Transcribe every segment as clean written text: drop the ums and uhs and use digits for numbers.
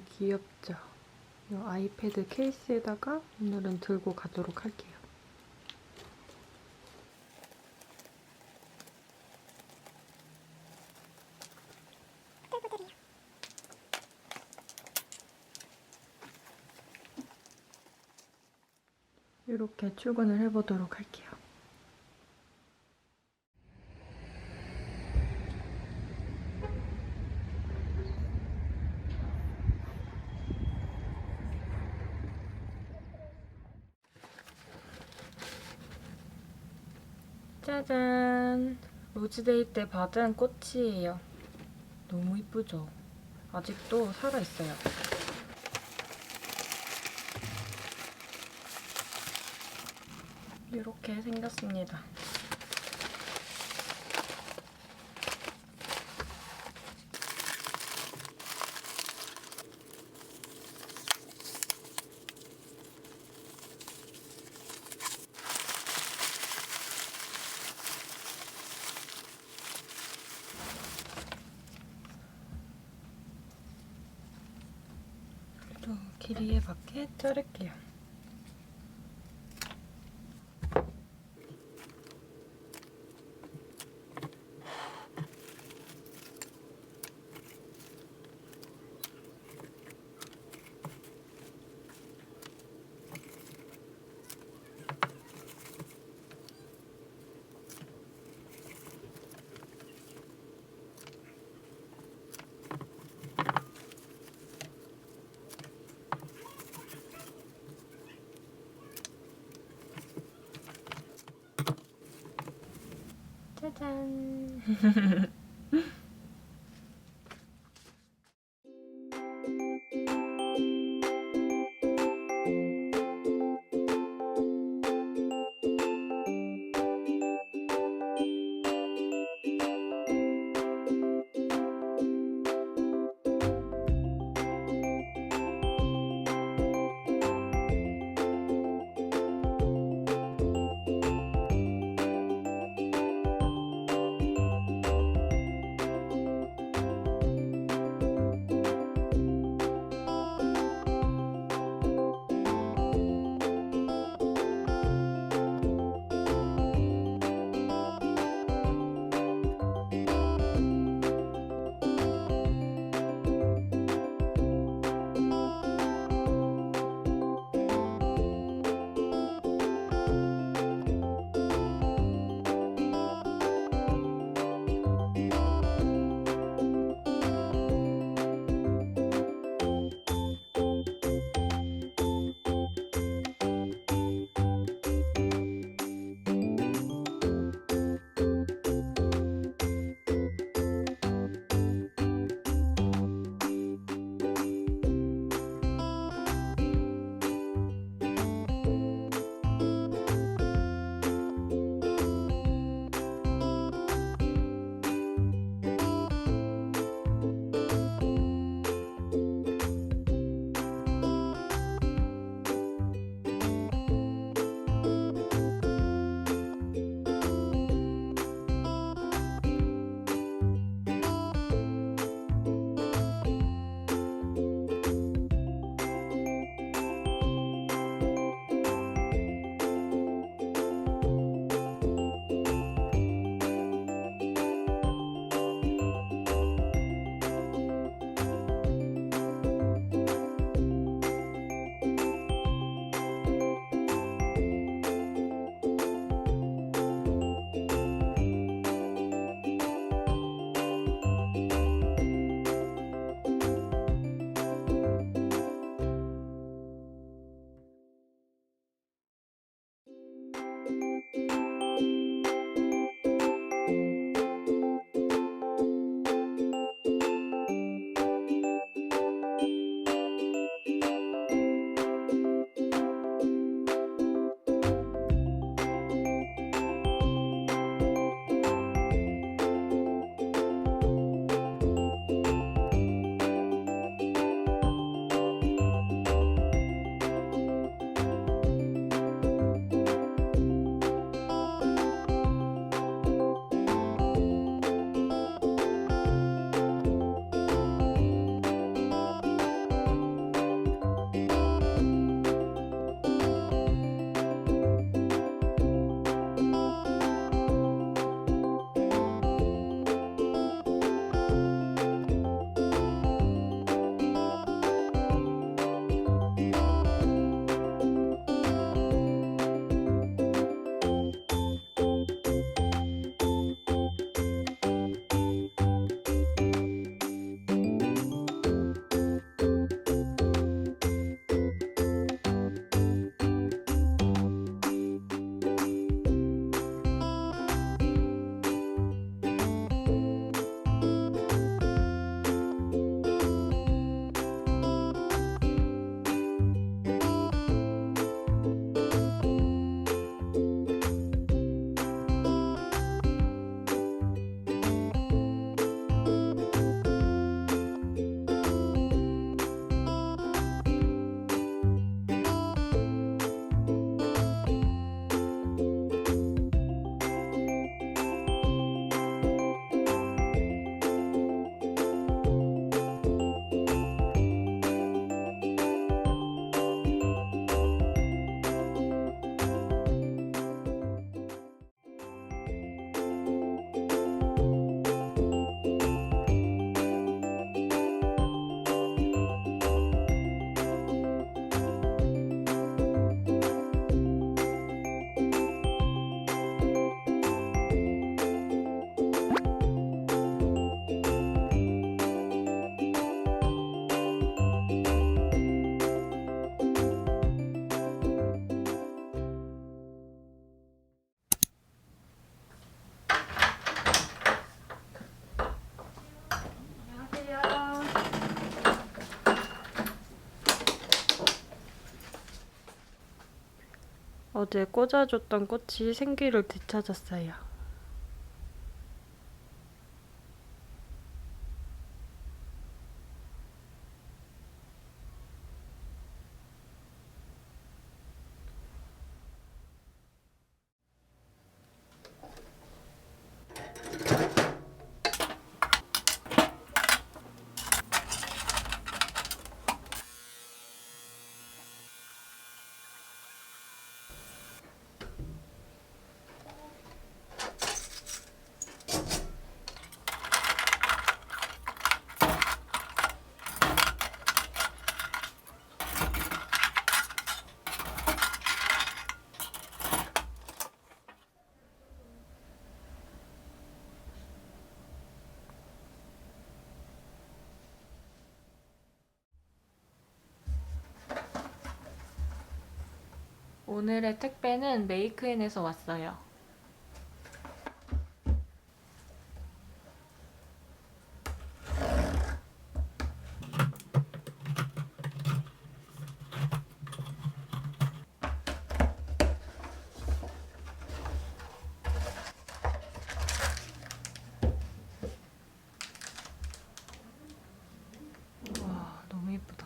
귀엽죠? 이 아이패드 케이스에다가 오늘은 들고 가도록 할게요. 이렇게 출근을 해보도록 할게요. 짜잔! 로즈데이 때 받은 꽃이에요. 너무 이쁘죠? 아직도 살아있어요. 이렇게 생겼습니다. 또 길이에 맞게 자를게요. 짜잔! 어제 꽂아줬던 꽃이 생기를 되찾았어요. 오늘의 택배는 메이크인에서 왔어요. 와, 너무 예쁘다.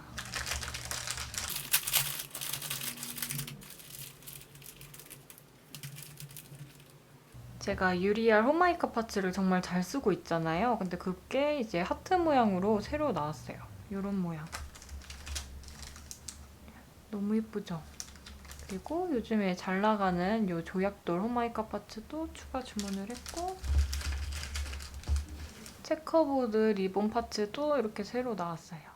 제가 유리알 홈메이크업 파츠를 정말 잘 쓰고 있잖아요. 근데 그게 이제 하트 모양으로 새로 나왔어요. 이런 모양. 너무 예쁘죠? 그리고 요즘에 잘 나가는 이 조약돌 홈메이크업 파츠도 추가 주문을 했고, 체커보드 리본 파츠도 이렇게 새로 나왔어요.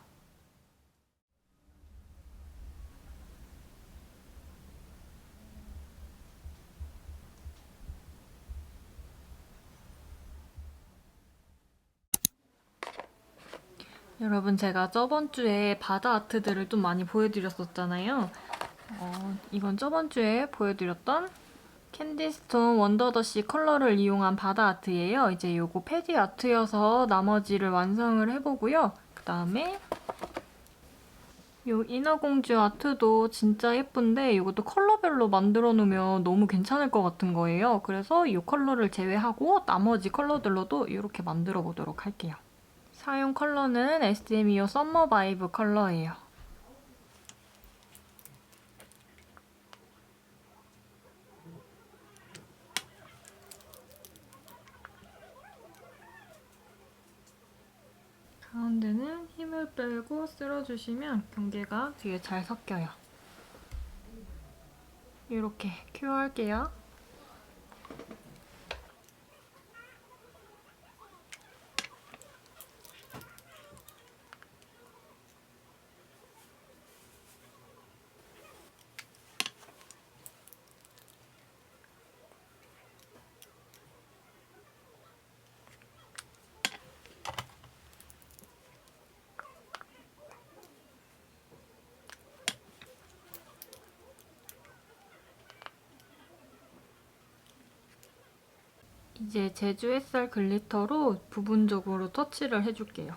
여러분, 제가 저번 주에 바다 아트들을 좀 많이 보여드렸었잖아요. 이건 저번 주에 보여드렸던 캔디스톤 원더더시 컬러를 이용한 바다 아트예요. 이제 요거 패디 아트여서 나머지를 완성을 해보고요. 그 다음에 요 인어공주 아트도 진짜 예쁜데 이것도 컬러별로 만들어 놓으면 너무 괜찮을 것 같은 거예요. 그래서 이 컬러를 제외하고 나머지 컬러들로도 이렇게 만들어 보도록 할게요. 사용 컬러는 SMEO 썸머 바이브 컬러예요. 가운데는 힘을 빼고 쓸어주시면 경계가 되게 잘 섞여요. 이렇게 큐어할게요. 이제 제주 햇살 글리터로 부분적으로 터치를 해줄게요.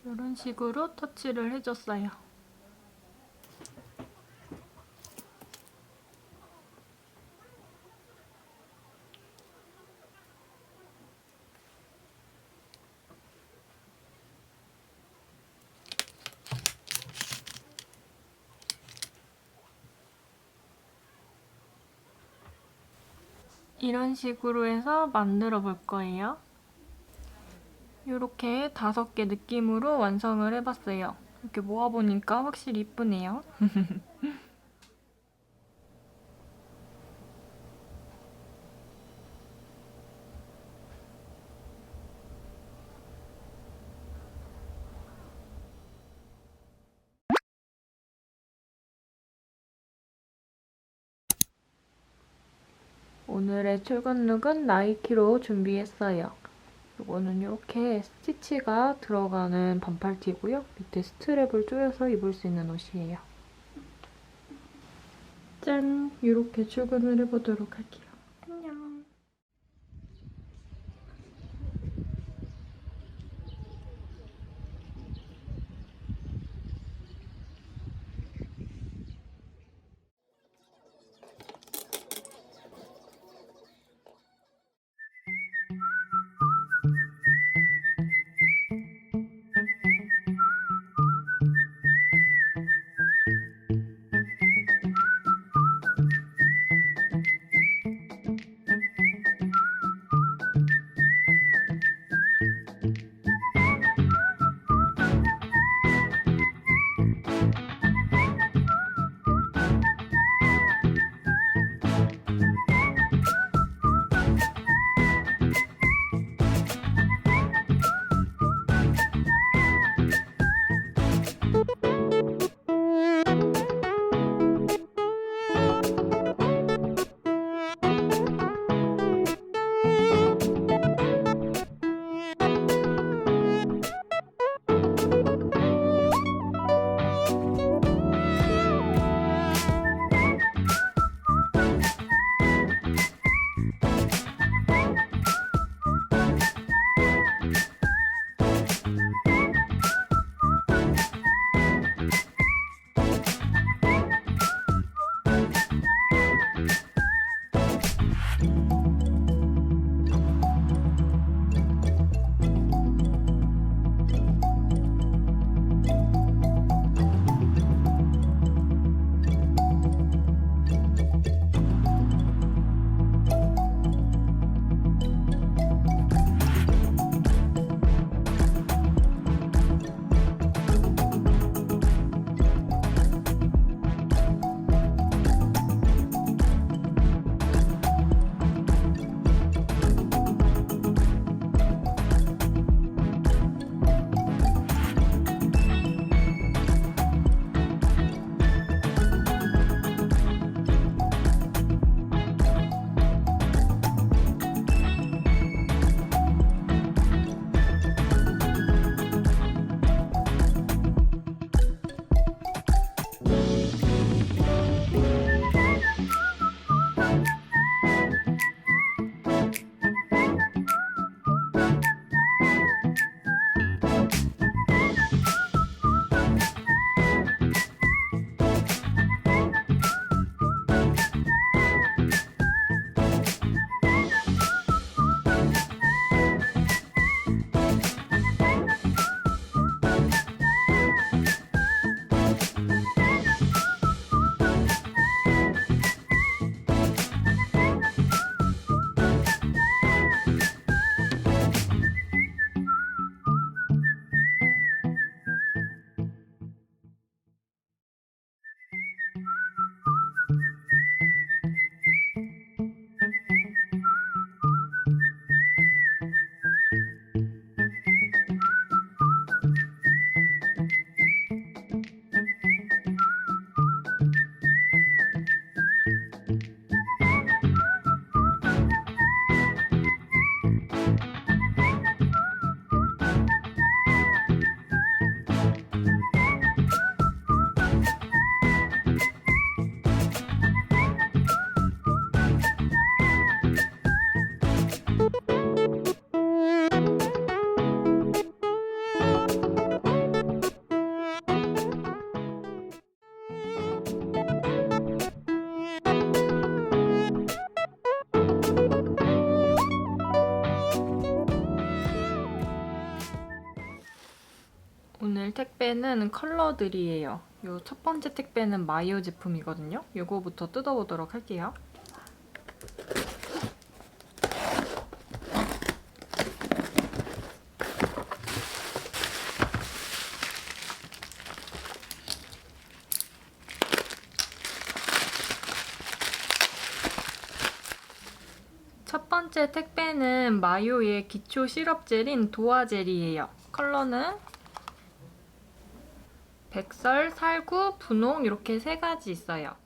이런 식으로 터치를 해줬어요. 이런 식으로 해서 만들어 볼 거예요. 이렇게 5개 느낌으로 완성을 해봤어요. 이렇게 모아보니까 확실히 이쁘네요. 오늘의 출근 룩은 나이키로 준비했어요. 이거는 이렇게 스티치가 들어가는 반팔티고요. 밑에 스트랩을 조여서 입을 수 있는 옷이에요. 짠! 이렇게 출근을 해보도록 할게요. 안녕! 오늘 택배는 컬러들이에요. 요 첫 번째 택배는 마이오 제품이거든요. 요거부터 뜯어보도록 할게요. 첫 번째 택배는 마요의 기초 시럽 젤인 도화 젤이에요. 컬러는 백설, 살구, 분홍 이렇게 세 가지 있어요.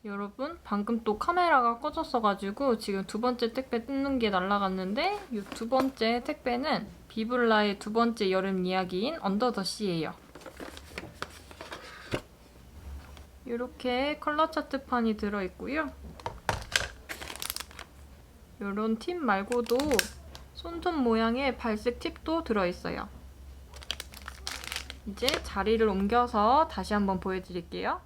여러분, 방금 또 카메라가 꺼졌어가지고 지금 두 번째 택배 뜯는 게 날라갔는데 이 두 번째 택배는 비블라의 두 번째 여름 이야기인 언더 더 시예요. 이렇게 컬러 차트판이 들어있고요. 이런 팁 말고도 손톱 모양의 발색 팁도 들어있어요. 이제 자리를 옮겨서 다시 한번 보여드릴게요.